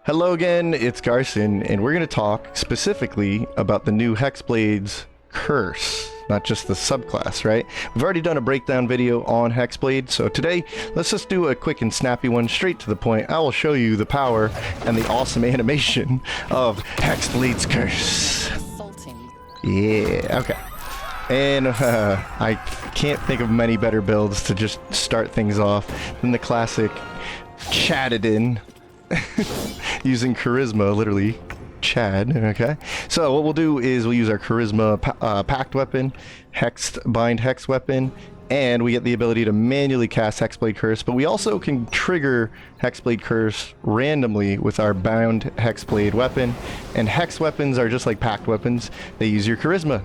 Hello again, it's Garson, and we're going to talk specifically about the new Hexblade's curse, not just the subclass, right? We've already done a breakdown video on Hexblade, so today let's just do a quick and snappy one straight to the point. I will show you the power and the awesome animation of Hexblade's curse. Yeah, okay. And I can't think of many better builds to just start things off than the classic Chadadin. Using charisma, literally Chad. Okay, so what we'll do is we'll use our charisma pact weapon, bind hex weapon, and we get the ability to manually cast Hexblade Curse, but we also can trigger Hexblade Curse randomly with our bound Hexblade weapon. And hex weapons are just like pact weapons, they use your charisma.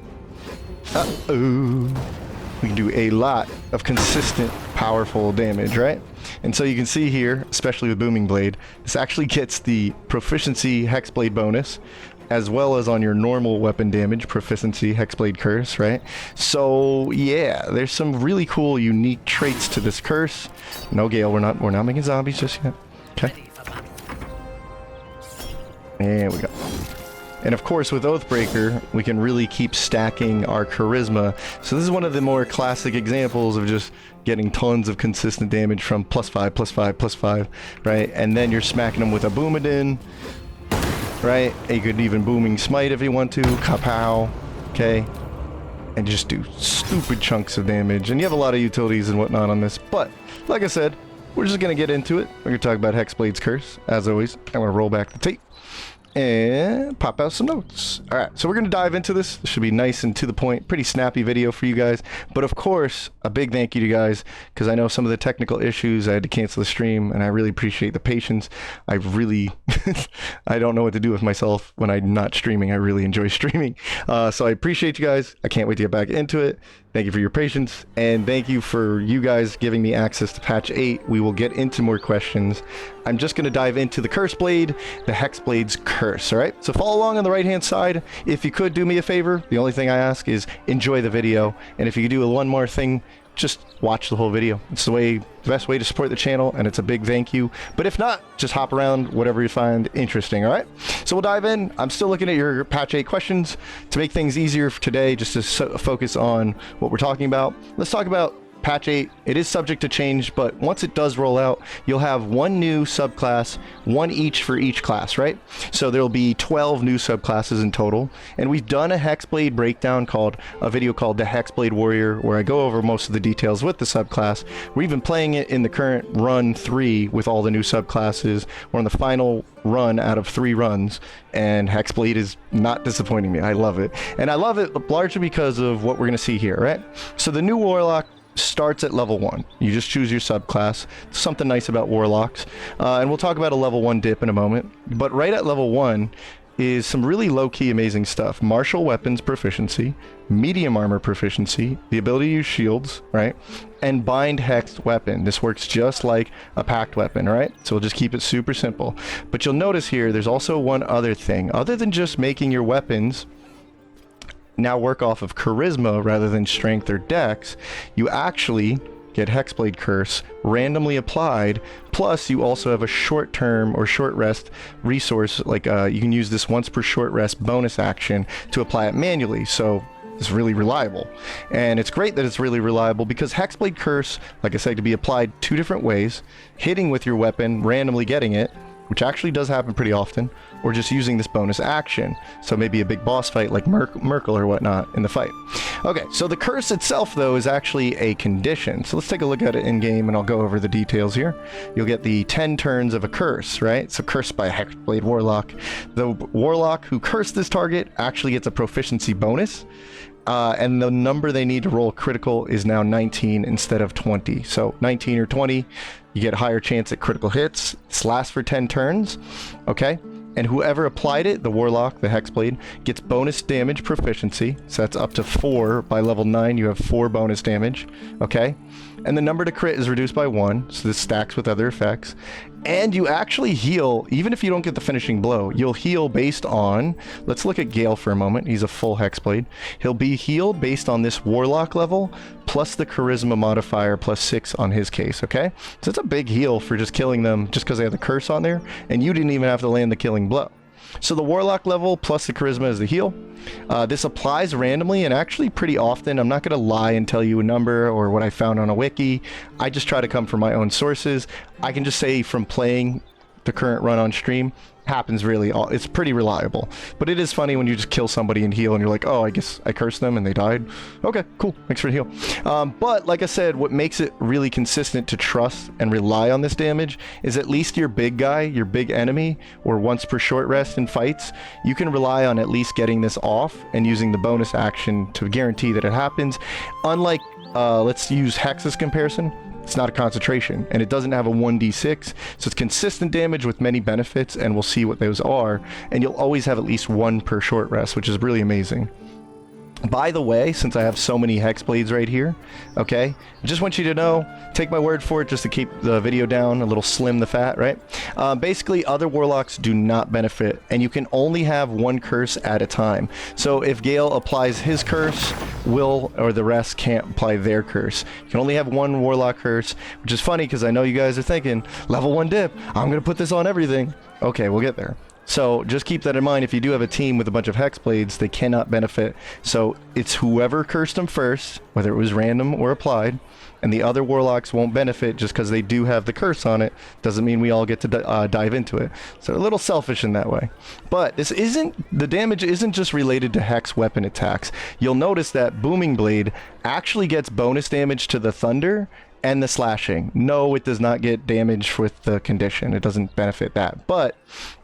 We can do a lot of consistent, powerful damage, right? And so you can see here, especially with Booming Blade, this actually gets the proficiency Hexblade bonus, as well as on your normal weapon damage, proficiency Hexblade Curse, right? So yeah, there's some really cool, unique traits to this curse. No, Gale, we're not making zombies just yet. Okay. There we go. And of course, with Oathbreaker, we can really keep stacking our charisma. So this is one of the more classic examples of just getting tons of consistent damage from +5, +5, +5, right? And then you're smacking them with a Boomadin, right? And you could even Booming Smite if you want to, Kapow, okay? And just do stupid chunks of damage. And you have a lot of utilities and whatnot on this. But, like I said, we're just going to get into it. We're going to talk about Hexblade's Curse. As always, I'm going to roll back the tape and pop out some notes. All right, so we're gonna dive into this. This should be nice and to the point, pretty snappy video for you guys. But of course, a big thank you to you guys, because I know some of the technical issues, I had to cancel the stream, and I really appreciate the patience. I really, I don't know what to do with myself when I'm not streaming. I really enjoy streaming. So I appreciate you guys. I can't wait to get back into it. Thank you for your patience, and thank you for you guys giving me access to patch 8. We will get into more questions. I'm just going to dive into the Curse Blade, the Hexblade's Curse, all right? So follow along on the right-hand side. If you could do me a favor, the only thing I ask is enjoy the video, and if you could do one more thing, just watch the whole video. It's the best way to support the channel, and it's a big thank you. But if not, just hop around whatever you find interesting, all right? So we'll dive in. I'm still looking at your patch 8 questions to make things easier for today, just to focus on what we're talking about. Let's talk about patch 8. It is subject to change, but once it does roll out, you'll have one new subclass, one each for each class, right? So there'll be 12 new subclasses in total, and we've done a Hexblade breakdown video called the Hexblade Warrior, where I go over most of the details with the subclass. We're even playing it in the current run 3 with all the new subclasses. We're on the final run out of 3 runs, and Hexblade is not disappointing me. I love it, and I love it largely because of what we're going to see here, right? So the new Warlock starts at level 1. You just choose your subclass. Something nice about Warlocks. And we'll talk about a level 1 dip in a moment. But right at level 1 is some really low-key amazing stuff. Martial weapons proficiency, medium armor proficiency, the ability to use shields, right? And bind hexed weapon. This works just like a pact weapon, right? So we'll just keep it super simple. But you'll notice here, there's also one other thing. Other than just making your weapons now work off of charisma rather than strength or dex, you actually get Hexblade Curse randomly applied, plus you also have a short term or short rest resource, like you can use this once per short rest bonus action to apply it manually. So it's really reliable, and it's great that it's really reliable because Hexblade Curse, like I said, can be applied 2 different ways: hitting with your weapon, randomly getting it, which actually does happen pretty often, or just using this bonus action. So maybe a big boss fight like Merkel or whatnot in the fight. Okay, so the curse itself, though, is actually a condition. So let's take a look at it in game, and I'll go over the details here. You'll get the 10 turns of a curse, right? So cursed by Hexblade Warlock. The Warlock who cursed this target actually gets a proficiency bonus. And the number they need to roll critical is now 19 instead of 20. So 19 or 20, you get a higher chance at critical hits. This lasts for 10 turns, okay? And whoever applied it, the Warlock, the Hexblade, gets bonus damage proficiency. So that's up to 4. By level 9, you have 4 bonus damage, okay? And the number to crit is reduced by 1, so this stacks with other effects. And you actually heal, even if you don't get the finishing blow, you'll heal based on, let's look at Gale for a moment. He's a full Hexblade. He'll be healed based on this Warlock level, plus the Charisma modifier, plus 6 on his case, okay? So it's a big heal for just killing them just because they have the curse on there, and you didn't even have to land the killing blow. So the Warlock level plus the Charisma is the heal. This applies randomly and actually pretty often. I'm not going to lie and tell you a number or what I found on a wiki. I just try to come from my own sources. I can just say from playing the current run on stream, happens really, it's pretty reliable. But it is funny when you just kill somebody and heal and you're like, oh, I guess I cursed them and they died. Okay, cool, thanks for the heal. But like I said, what makes it really consistent to trust and rely on this damage is at least your big guy, your big enemy, or once per short rest in fights, you can rely on at least getting this off and using the bonus action to guarantee that it happens. Unlike, let's use Hex's comparison. It's not a concentration, and it doesn't have a 1d6, so it's consistent damage with many benefits, and we'll see what those are, and you'll always have at least one per short rest, which is really amazing. By the way, since I have so many Hexblades right here, okay, I just want you to know, take my word for it just to keep the video down, a little slim the fat, right? Basically, other Warlocks do not benefit, and you can only have one curse at a time. So if Gale applies his curse, Will or the rest can't apply their curse. You can only have one Warlock curse, which is funny because I know you guys are thinking, level 1 dip, I'm going to put this on everything. Okay, we'll get there. So just keep that in mind. If you do have a team with a bunch of Hexblades, they cannot benefit. So it's whoever cursed them first, whether it was random or applied, and the other Warlocks won't benefit just because they do have the curse on it. Doesn't mean we all get to dive into it. So a little selfish in that way. But this isn't, the damage isn't just related to Hex weapon attacks. You'll notice that Booming Blade actually gets bonus damage to the Thunder and the slashing. No, it does not get damage with the condition. It doesn't benefit that. But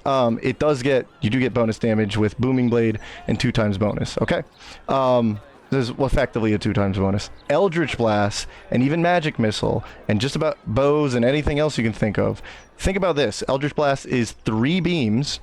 it does get, you do get bonus damage with Booming Blade and 2 times bonus, okay? This is effectively a 2 times bonus. Eldritch Blast and even Magic Missile and just about bows and anything else you can think of. Think about this. Eldritch Blast is 3 beams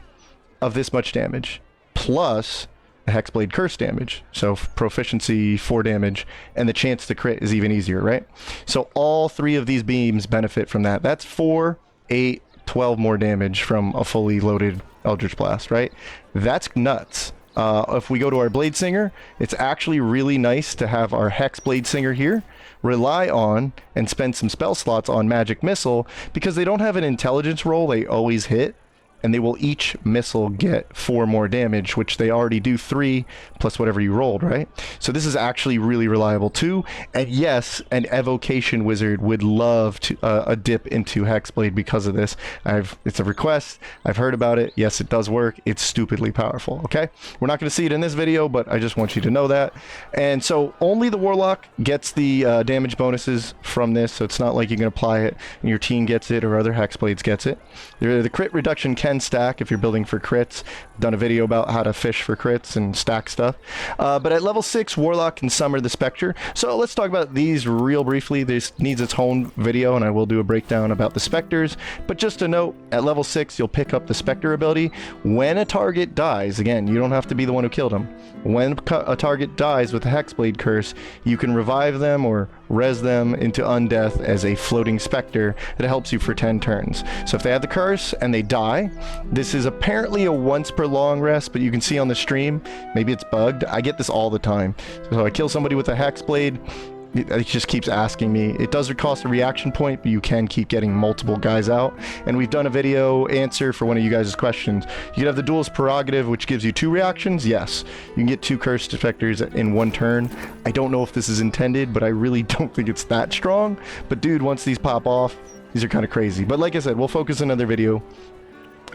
of this much damage plus the Hexblade curse damage, so proficiency 4 damage, and the chance to crit is even easier, right? So all 3 of these beams benefit from that. That's 4, 8, 12 more damage from a fully loaded Eldritch Blast, right? That's nuts. If we go to our Bladesinger, it's actually really nice to have our Hex Bladesinger here rely on and spend some spell slots on Magic Missile because they don't have an intelligence roll, they always hit. And they will each missile get 4 more damage, which they already do 3 plus whatever you rolled, right? So this is actually really reliable too. And yes, an evocation wizard would love to a dip into Hexblade because of this. It's a request. I've heard about it. Yes, it does work. It's stupidly powerful. Okay, we're not going to see it in this video, but I just want you to know that. And so only the Warlock gets the damage bonuses from this. So it's not like you can apply it and your team gets it or other Hexblades gets it. The crit reduction can stack if you're building for crits. I've done a video about how to fish for crits and stack stuff. But at level 6, Warlock can summon the Spectre. So let's talk about these real briefly. This needs its own video, and I will do a breakdown about the Spectres. But just a note, at level 6, you'll pick up the Spectre ability. When a target dies, again, you don't have to be the one who killed him. When a target dies with a Hexblade curse, you can revive them or res them into undeath as a floating Spectre that helps you for 10 turns. So if they have the curse and they die, this is apparently a once per long rest, but you can see on the stream, maybe it's bugged. I get this all the time. So I kill somebody with a Hexblade, it just keeps asking me. It does cost a reaction point, but you can keep getting multiple guys out. And we've done a video answer for one of you guys' questions. You can have the Duelist Prerogative, which gives you 2 reactions. Yes, you can get 2 Cursed Spectres in 1 turn. I don't know if this is intended, but I really don't think it's that strong. But dude, once these pop off, these are kind of crazy. But like I said, we'll focus on another video.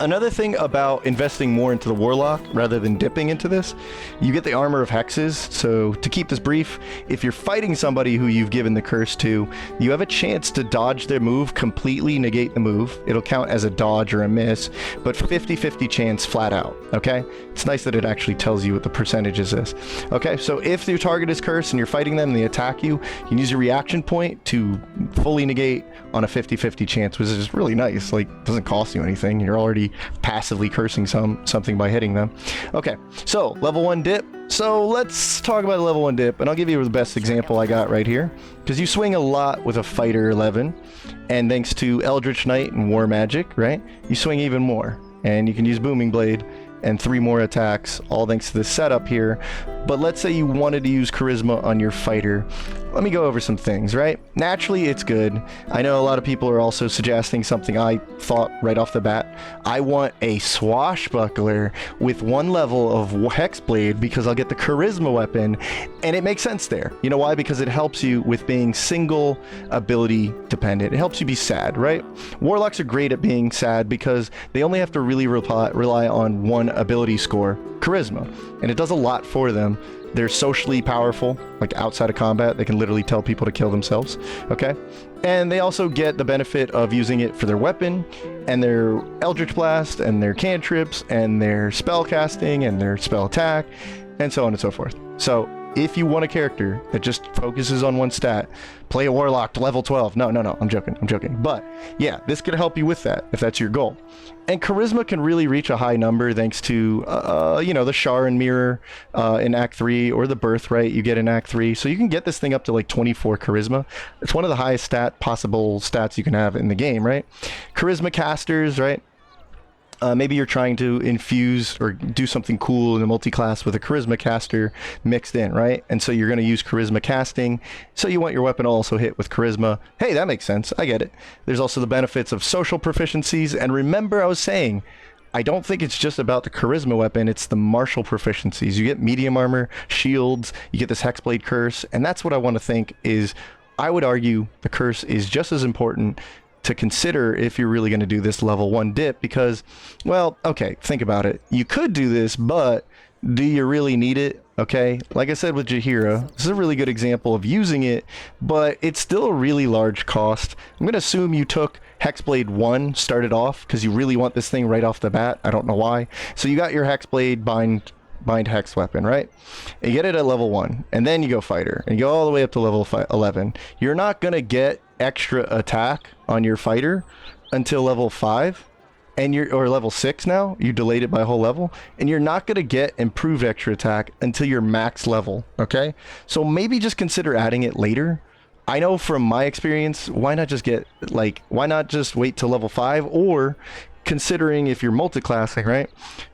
Another thing about investing more into the Warlock rather than dipping into this, you get the Armor of Hexes. So to keep this brief, if you're fighting somebody who you've given the curse to, you have a chance to dodge their move, completely negate the move. It'll count as a dodge or a miss, but 50-50 chance flat out, okay? It's nice that it actually tells you what the percentage is this. Okay, so if your target is cursed and you're fighting them and they attack you, you can use your reaction point to fully negate on a 50-50 chance, which is really nice. Like, doesn't cost you anything. You're already passively cursing something by hitting them. Okay, so level 1 dip, So let's talk about the level 1 dip, and I'll give you the best example I got right here. Because you swing a lot with a Fighter 11, and thanks to Eldritch Knight and War Magic, right, you swing even more. And you can use Booming Blade and 3 more attacks, all thanks to this setup here. But let's say you wanted to use Charisma on your Fighter. Let me go over some things, right? Naturally, it's good. I know a lot of people are also suggesting something I thought right off the bat. I want a Swashbuckler with 1 level of Hexblade because I'll get the Charisma weapon, and it makes sense there. You know why? Because it helps you with being single ability dependent. It helps you be sad, right? Warlocks are great at being sad because they only have to really rely on 1 ability score, Charisma, and it does a lot for them. They're socially powerful, like outside of combat. They can literally tell people to kill themselves, okay? And they also get the benefit of using it for their weapon, and their Eldritch Blast, and their cantrips, and their spell casting, and their spell attack, and so on and so forth. So, if you want a character that just focuses on 1 stat, play a Warlock to level 12. No, I'm joking. But, yeah, this could help you with that, if that's your goal. And Charisma can really reach a high number thanks to, you know, the Shar and Mirror in Act 3, or the Birthright you get in Act 3. So you can get this thing up to like 24 Charisma. It's one of the highest possible stats you can have in the game, right? Charisma casters, right? Maybe you're trying to infuse or do something cool in a multi-class with a Charisma caster mixed in, right? And so you're going to use Charisma casting. So you want your weapon to also hit with Charisma. Hey, that makes sense. I get it. There's also the benefits of social proficiencies. And remember, I was saying, I don't think it's just about the Charisma weapon. It's the martial proficiencies. You get medium armor, shields, you get this Hexblade curse. And that's what I want to think is, I would argue the curse is just as important to consider if you're really going to do this level 1 dip, because, well, okay, think about it. You could do this, but do you really need it? Okay, like I said with Jaheira, this is a really good example of using it, but it's still a really large cost. I'm going to assume you took Hexblade 1, started off, because you really want this thing right off the bat. I don't know why. So you got your Hexblade bind hex weapon, right? You get it at level 1, and then you go Fighter, and you go all the way up to level 11. You're not going to get extra attack on your Fighter until level 5, and or level 6 now. You delayed it by a whole level, and you're not going to get improved extra attack until your max level, okay? So maybe just consider adding it later. I know from my experience, why not just wait till level 5, or considering if you're multi-classing, right?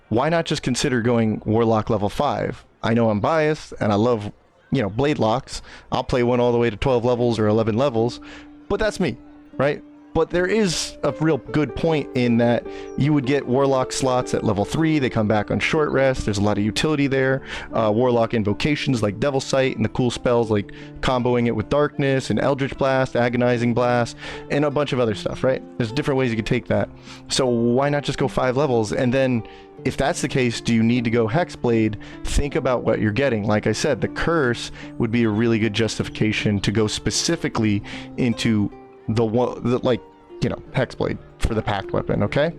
Why not just consider going Warlock level 5? I know I'm biased, and I love, you know, blade locks. I'll play one all the way to 12 levels or 11 levels, but that's me, right? But there is a real good point in that you would get Warlock slots at level 3. They come back on short rest. There's a lot of utility there. Warlock invocations like Devil Sight and the cool spells like comboing it with Darkness and Eldritch Blast, Agonizing Blast, and a bunch of other stuff, right? There's different ways you could take that. So why not just go 5 levels? And then if that's the case, do you need to go Hexblade? Think about what you're getting. Like I said, the curse would be a really good justification to go specifically into Hexblade for the packed weapon, okay?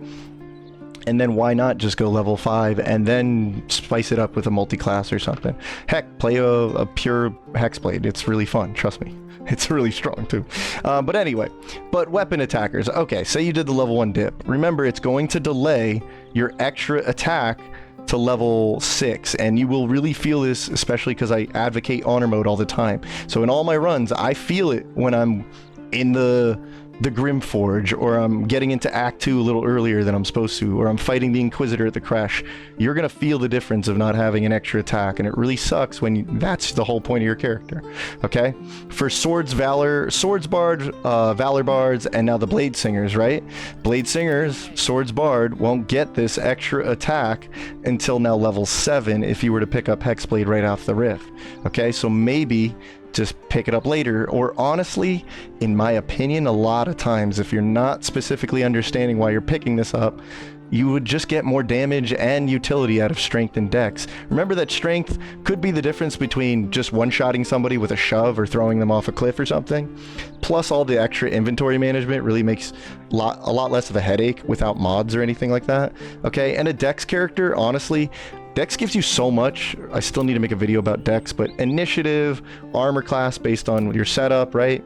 And then why not just go level 5 and then spice it up with a multi-class or something? Heck, play a pure Hexblade. It's really fun, trust me. It's really strong too. But anyway, weapon attackers. Okay, say you did the level 1 dip. Remember, it's going to delay your extra attack to level 6, and you will really feel this, especially because I advocate honor mode all the time. So in all my runs, I feel it when I'm in the Grimforge, or I'm getting into Act 2 a little earlier than I'm supposed to, or I'm fighting the Inquisitor at the Crash. You're gonna feel the difference of not having an extra attack, and it really sucks when that's the whole point of your character, okay? For Swords Bard, Valor Bards, and now the Bladesingers, right? Bladesingers, Swords Bard won't get this extra attack until now level 7 if you were to pick up Hexblade right off the riff, okay? So maybe just pick it up later, or honestly, in my opinion, a lot of times, if you're not specifically understanding why you're picking this up, you would just get more damage and utility out of strength and dex. Remember that strength could be the difference between just one-shotting somebody with a shove or throwing them off a cliff or something, plus all the extra inventory management really makes a lot less of a headache without mods or anything like that, okay? And a dex character, honestly, Dex gives you so much. I still need to make a video about Dex, but initiative, armor class based on your setup, right?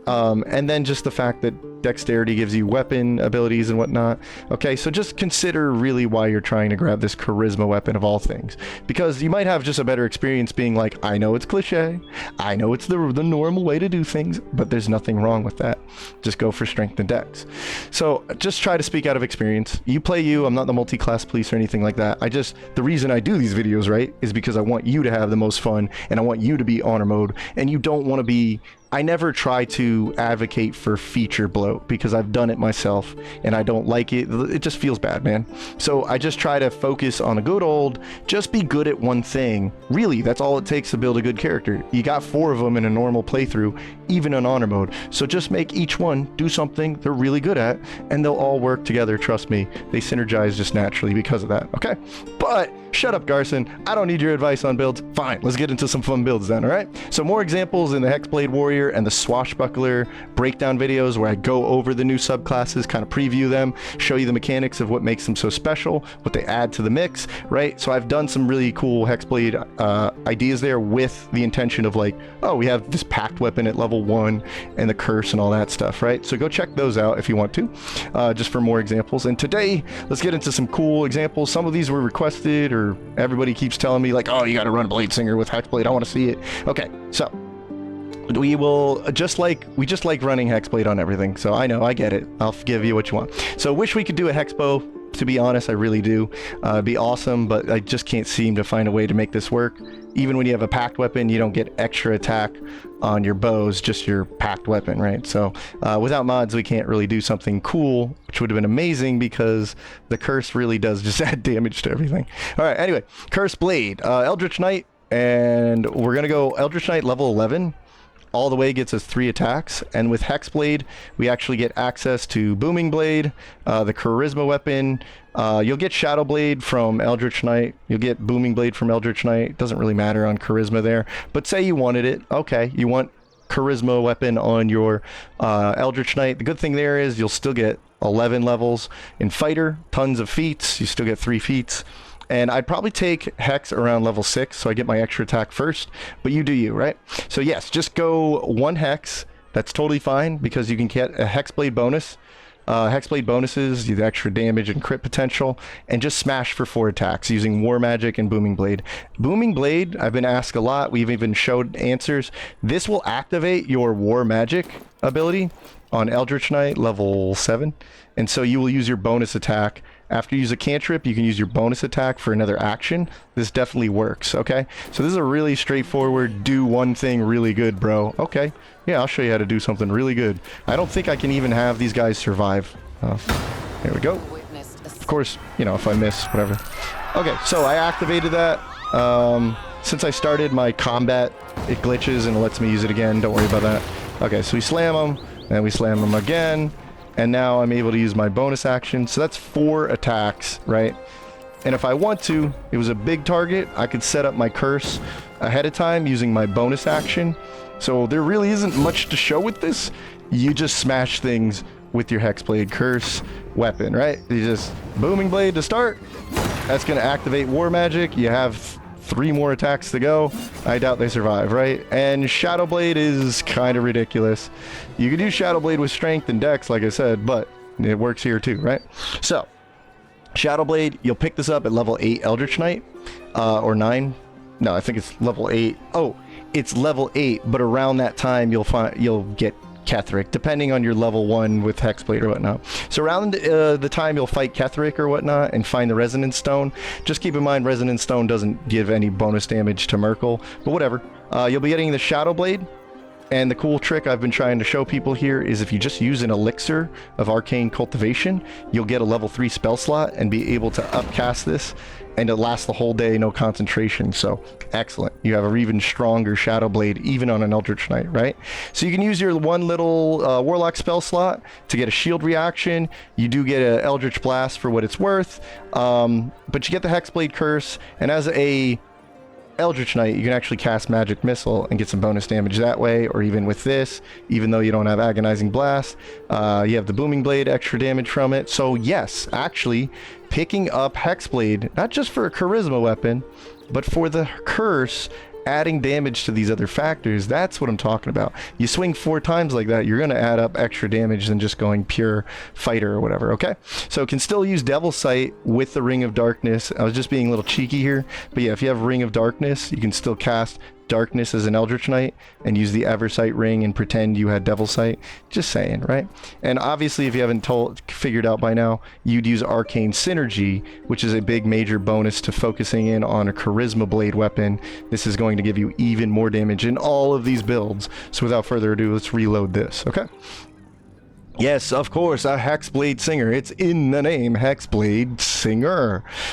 And then just the fact that dexterity gives you weapon abilities and whatnot. Okay, so just consider really why you're trying to grab this charisma weapon of all things. Because you might have just a better experience being like, I know it's cliche, I know it's the normal way to do things, but there's nothing wrong with that. Just go for strength and dex. So just try to speak out of experience. You play you, I'm not the multi-class police or anything like that. The reason I do these videos, right, is because I want you to have the most fun, and I want you to be honor mode, and you don't want to be... I never try to advocate for feature bloat because I've done it myself and I don't like it. It just feels bad, man. So I just try to focus on a good old, just be good at one thing. Really, that's all it takes to build a good character. You got 4 of them in a normal playthrough, even in honor mode. So just make each one do something they're really good at and they'll all work together. Trust me, they synergize just naturally because of that. Okay, but shut up, Garson. I don't need your advice on builds. Fine, let's get into some fun builds then, all right? So more examples in the Hexblade Warrior and the Swashbuckler breakdown videos where I go over the new subclasses, kind of preview them, show you the mechanics of what makes them so special, what they add to the mix, right? So I've done some really cool Hexblade ideas there with the intention of like, oh, we have this packed weapon at level 1 and the curse and all that stuff, right? So go check those out if you want to, just for more examples. And today, let's get into some cool examples. Some of these were requested, or everybody keeps telling me like, oh, you got to run Bladesinger with Hexblade. I want to see it. Okay, so we just like running Hexblade on everything. So I know, I get it. I'll give you what you want. So wish we could do a Hexbow. To be honest, I really do. It'd be awesome, but I just can't seem to find a way to make this work. Even when you have a packed weapon, you don't get extra attack on your bows, just your packed weapon, right? So without mods, we can't really do something cool, which would have been amazing because the curse really does just add damage to everything. All right, anyway, Curse Blade, Eldritch Knight, and we're going to go Eldritch Knight level 11. All the way gets us 3 attacks, and with Hexblade we actually get access to Booming Blade, the Charisma weapon. You'll get Shadow Blade from Eldritch Knight, you'll get Booming Blade from Eldritch Knight. Doesn't really matter on Charisma there, but say you wanted it, okay, you want Charisma weapon on your Eldritch Knight. The good thing there is you'll still get 11 levels in Fighter, tons of feats, you still get 3 feats. And I'd probably take Hex around level 6, so I get my extra attack first, but you do you, right? So yes, just go 1 Hex, that's totally fine, because you can get a Hexblade bonus. Hexblade bonuses, the extra damage and crit potential, and just smash for 4 attacks using War Magic and Booming Blade. Booming Blade, I've been asked a lot, we've even showed answers. This will activate your War Magic ability on Eldritch Knight level 7, and so you will use your bonus attack. After you use a cantrip, you can use your bonus attack for another action. This definitely works, okay? So this is a really straightforward, do one thing really good, bro. Okay, yeah, I'll show you how to do something really good. I don't think I can even have these guys survive. Here we go. Of course, you know, if I miss, whatever. Okay, so I activated that. Since I started my combat, it glitches and it lets me use it again. Don't worry about that. Okay, so we slam them, and we slam them again. And now I'm able to use my bonus action. So that's 4 attacks, right? And if I want to, it was a big target, I could set up my curse ahead of time using my bonus action. So there really isn't much to show with this. You just smash things with your Hexblade curse weapon, right? You just Booming Blade to start. That's going to activate War Magic. You have 3 more attacks to go. I doubt they survive, right? And Shadow Blade is kind of ridiculous. You can do Shadow Blade with strength and dex, like I said, but it works here too, right? So, Shadow Blade, you'll pick this up at level 8 Eldritch Knight, or 9. No, I think it's level 8. Oh, it's level 8, but around that time you'll get Ketheric, depending on your level 1 with Hexblade or whatnot. So around the time you'll fight Ketheric or whatnot and find the Resonance Stone, just keep in mind Resonance Stone doesn't give any bonus damage to Merkel, but whatever. You'll be getting the Shadow Blade, and the cool trick I've been trying to show people here is if you just use an elixir of Arcane Cultivation, you'll get a level 3 spell slot and be able to upcast this, and it lasts the whole day, no concentration. So excellent. You have an even stronger Shadow Blade, even on an Eldritch Knight, right? So you can use your one little Warlock spell slot to get a shield reaction. You do get an Eldritch Blast for what it's worth, but you get the Hexblade Curse, and as a Eldritch Knight, you can actually cast Magic Missile and get some bonus damage that way, or even with this, even though you don't have Agonizing Blast, you have the Booming Blade, extra damage from it. So yes, actually, picking up Hexblade, not just for a Charisma weapon, but for the Curse adding damage to these other factors, that's what I'm talking about. You swing 4 times like that, you're going to add up extra damage than just going pure fighter or whatever, okay? So it can still use Devil Sight with the Ring of Darkness. I was just being a little cheeky here, but yeah, if you have Ring of Darkness, you can still cast Darkness as an Eldritch Knight and use the Eversight ring and pretend you had Devil Sight. Just saying, right? And obviously, if you haven't figured out by now, you'd use Arcane Synergy, which is a big major bonus to focusing in on a Charisma Blade weapon. This is going to give you even more damage in all of these builds. So without further ado, let's reload this, okay? Yes, of course, a Hexblade It's in the name, Hexblade.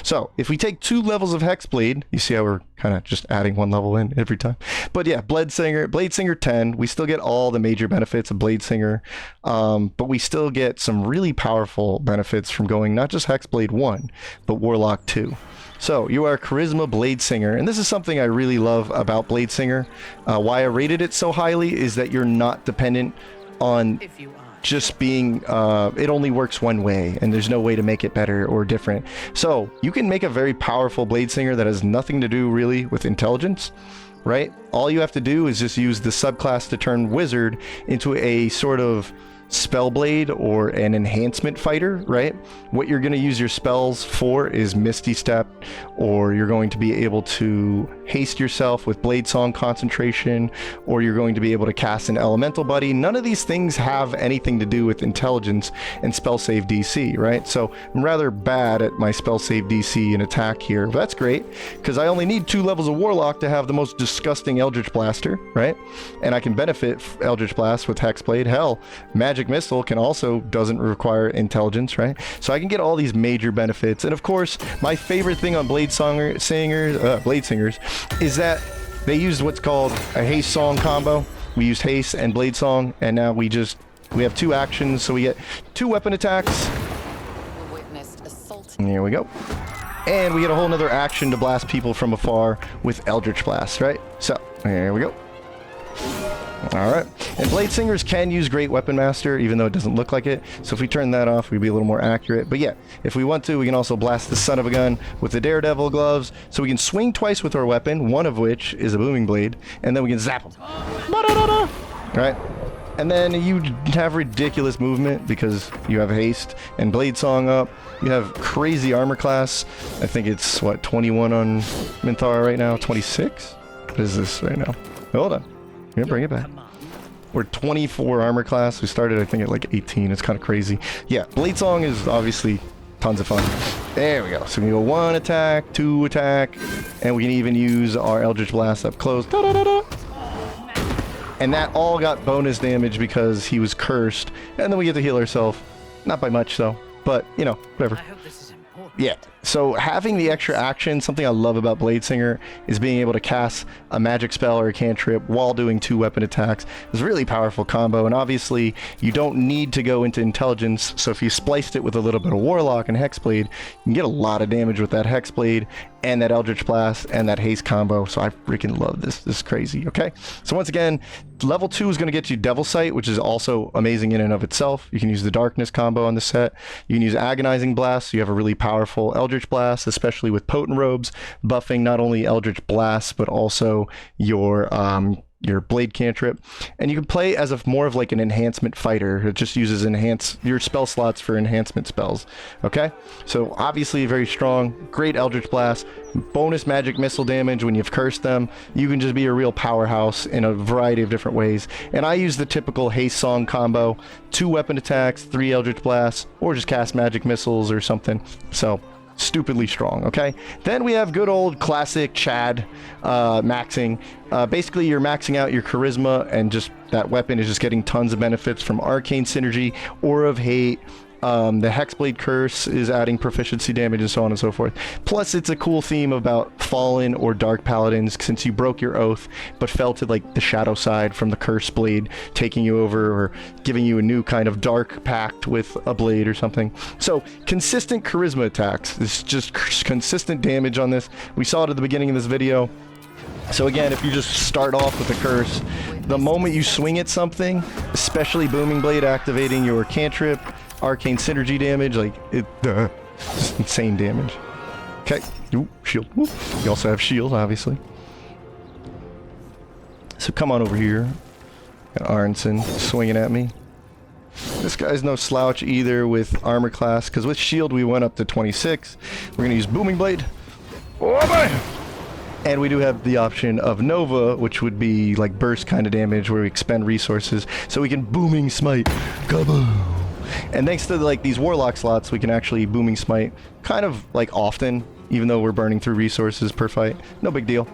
So, if we take 2 levels of Hexblade, you see how we're kind of just adding 1 level in every time. But yeah, Bladesinger 10, we still get all the major benefits of Bladesinger, but we still get some really powerful benefits from going not just Hexblade 1, but Warlock 2. So, you are Charisma Bladesinger, and this is something I really love about Bladesinger. Why I rated it so highly is that you're not dependent on just being it only works one way and there's no way to make it better or different. So you can make a very powerful Bladesinger that has nothing to do really with intelligence, right? All you have to do is just use the subclass to turn wizard into a sort of Spellblade or an enhancement fighter, right? What you're going to use your spells for is Misty Step, or you're going to be able to haste yourself with Blade Song concentration, or you're going to be able to cast an Elemental Buddy. None of these things have anything to do with intelligence and spell save DC, right? So I'm rather bad at my spell save DC and attack here. But that's great, because I only need 2 levels of Warlock to have the most disgusting Eldritch Blaster, right? And I can benefit Eldritch Blast with Hexblade. Hell, Magic Missile doesn't require intelligence, right? So I can get all these major benefits. And of course, my favorite thing on Bladesingers is that they used what's called a haste song combo. We used haste and blade song, and now we have 2 actions, so we get 2 weapon attacks. And here we go. And we get a whole nother action to blast people from afar with Eldritch Blast, right? So, here we go. Alright, and Bladesingers can use Great Weapon Master, even though it doesn't look like it. So if we turn that off, we'd be a little more accurate. But yeah, if we want to, we can also blast the son of a gun with the Daredevil gloves. So we can swing twice with our weapon, one of which is a booming blade, and then we can zap them. Right? And then you have ridiculous movement because you have haste and blade song up. You have crazy armor class. I think it's, what, 21 on Minthara right now? 26? What is this right now? Hold on. Yeah, bring it back. We're 24 armor class. We started, I think, at like 18. It's kind of crazy. Yeah, Blade Song is obviously tons of fun. There we go. So we can go 1 attack, 2 attack, and we can even use our Eldritch Blast up close. And that all got bonus damage because he was cursed. And then we get to heal ourselves. Not by much, though. But, you know, whatever. Yeah, so having the extra action, something I love about Bladesinger, is being able to cast a magic spell or a cantrip while doing 2 weapon attacks. It's a really powerful combo, and obviously you don't need to go into intelligence, so if you spliced it with a little bit of Warlock and Hexblade, you can get a lot of damage with that Hexblade and that Eldritch Blast and that Haste combo, so I freaking love this. This is crazy, okay? So once again, level 2 is going to get you Devil Sight, which is also amazing in and of itself. You can use the Darkness combo on the set. You can use Agonizing Blast, so you have a really powerful Eldritch Blast, especially with Potent Robes, buffing not only Eldritch Blast, but also your blade cantrip. And you can play as more of like an enhancement fighter. It just uses your spell slots for enhancement spells. Okay, so obviously very strong, great Eldritch Blast, bonus magic missile damage when you've cursed them. You can just be a real powerhouse in a variety of different ways. And I use the typical haste song combo, 2 weapon attacks, 3 Eldritch Blasts, or just cast magic missiles or something. So stupidly strong, okay? Then we have good old classic Chad maxing. Basically, you're maxing out your charisma, and just that weapon is just getting tons of benefits from Arcane Synergy, Aura of Hate. The Hexblade Curse is adding proficiency damage and so on and so forth. Plus, it's a cool theme about Fallen or Dark Paladins, since you broke your oath, but fell to like the shadow side from the Curse Blade taking you over, or giving you a new kind of dark pact with a blade or something. So, consistent charisma attacks. It's just consistent damage on this. We saw it at the beginning of this video. So again, if you just start off with a curse, the moment you swing at something, especially Booming Blade activating your cantrip, Arcane Synergy damage, like just insane damage. Okay, ooh, shield. Ooh. You also have shield, obviously. So come on over here. Got Arnson swinging at me. This guy's no slouch either with armor class, because with shield we went up to 26. We're going to use Booming Blade. Oh boy! And we do have the option of Nova, which would be like burst kind of damage where we expend resources, so we can Booming Smite. Kaboom! And thanks to like these Warlock slots, we can actually Booming Smite kind of like often, even though we're burning through resources per fight. No big deal.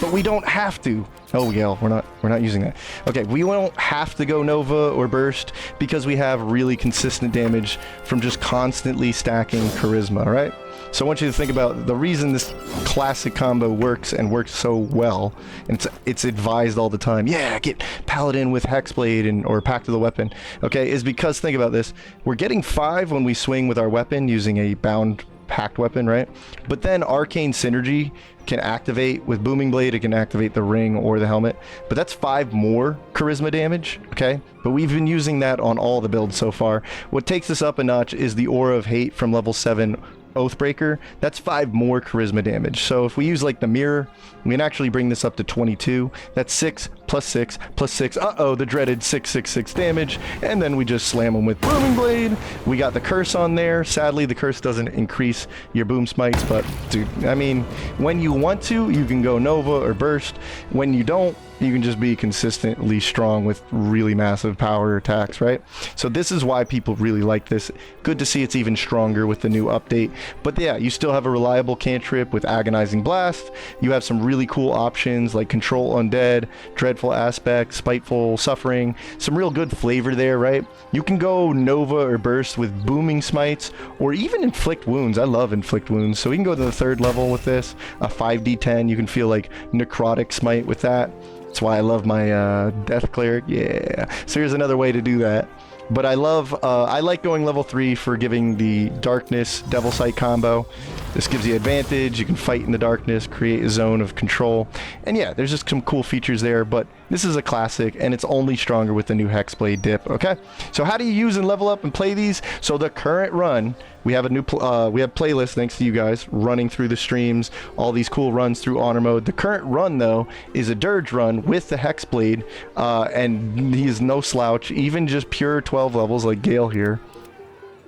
But we don't have to. Oh yeah, we're not using that. Okay, we won't have to go Nova or Burst because we have really consistent damage from just constantly stacking Charisma, right? So I want you to think about the reason this classic combo works and works so well, and it's advised all the time. Yeah, get Paladin with Hexblade and or Pact of the Weapon. Okay, is because think about this. We're getting 5 when we swing with our weapon using a bound Pact weapon, right? But then Arcane Synergy can activate with Booming Blade. It can activate the ring or the helmet, but that's 5 more charisma damage. Okay, but we've been using that on all the builds so far. What takes us up a notch is the Aura of Hate from level 7 Oathbreaker. That's 5 more charisma damage. So if we use like the mirror, we can actually bring this up to 22. That's 6 plus 6 plus 6. Uh-oh, the dreaded 666 damage. And then we just slam them with Booming Blade. We got the curse on there. Sadly, the curse doesn't increase your boom smites, but dude, I mean, when you want to, you can go Nova or Burst. When you don't, you can just be consistently strong with really massive power attacks, right? So this is why people really like this. Good to see it's even stronger with the new update. But yeah, you still have a reliable cantrip with Agonizing Blast. You have some really cool options like Control Undead, Dreadful Aspect, Spiteful Suffering. Some real good flavor there, right? You can go Nova or Burst with Booming Smites or even Inflict Wounds. I love Inflict Wounds. So we can go to the 3rd level with this. A 5d10. You can feel like Necrotic Smite with that. That's why I love my Death Cleric. Yeah. So here's another way to do that. But I like going level 3 for giving the Darkness Devil Sight combo. This gives you advantage. You can fight in the darkness, create a zone of control. And yeah, there's just some cool features there, but this is a classic and it's only stronger with the new Hexblade dip, okay? So how do you use and level up and play these? So the current run, we have a new we have playlists thanks to you guys running through the streams, all these cool runs through honor mode. The current run though is a dirge run with the Hexblade, and he is no slouch. Even just pure 12 levels like Gale here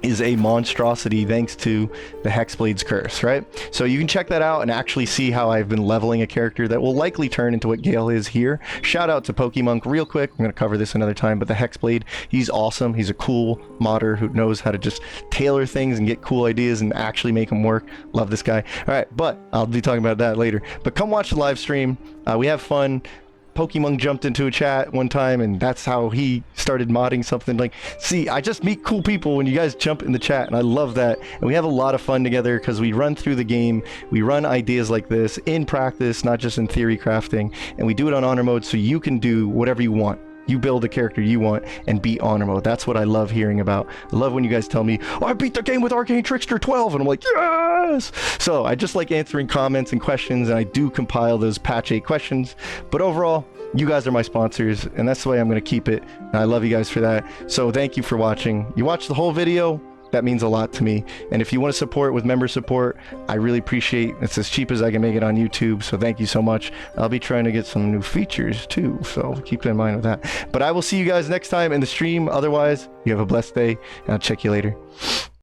is a monstrosity thanks to the Hexblade's curse, right? So you can check that out and actually see how I've been leveling a character that will likely turn into what Gale is here. Shout out to Pokemonk real quick. I'm going to cover this another time, but the Hexblade, he's awesome. He's a cool modder who knows how to just tailor things and get cool ideas and actually make them work. Love this guy. All right, but I'll be talking about that later. But come watch the live stream. We have fun. Pokemon jumped into a chat one time and that's how he started modding something. Like, see, I just meet cool people when you guys jump in the chat and I love that. And we have a lot of fun together because we run through the game. We run ideas like this in practice, not just in theory crafting. And we do it on honor mode so you can do whatever you want. You build the character you want and beat honor mode. That's what I love hearing about. I love when you guys tell me, oh, I beat the game with Arcane Trickster 12. And I'm like, yes! So I just like answering comments and questions, and I do compile those patch 8 questions. But overall, you guys are my sponsors, and that's the way I'm going to keep it. And I love you guys for that. So thank you for watching. You watched the whole video. That means a lot to me. And if you want to support with member support, I really appreciate it. It's as cheap as I can make it on YouTube. So thank you so much. I'll be trying to get some new features too. So keep in mind with that. But I will see you guys next time in the stream. Otherwise, you have a blessed day and I'll check you later.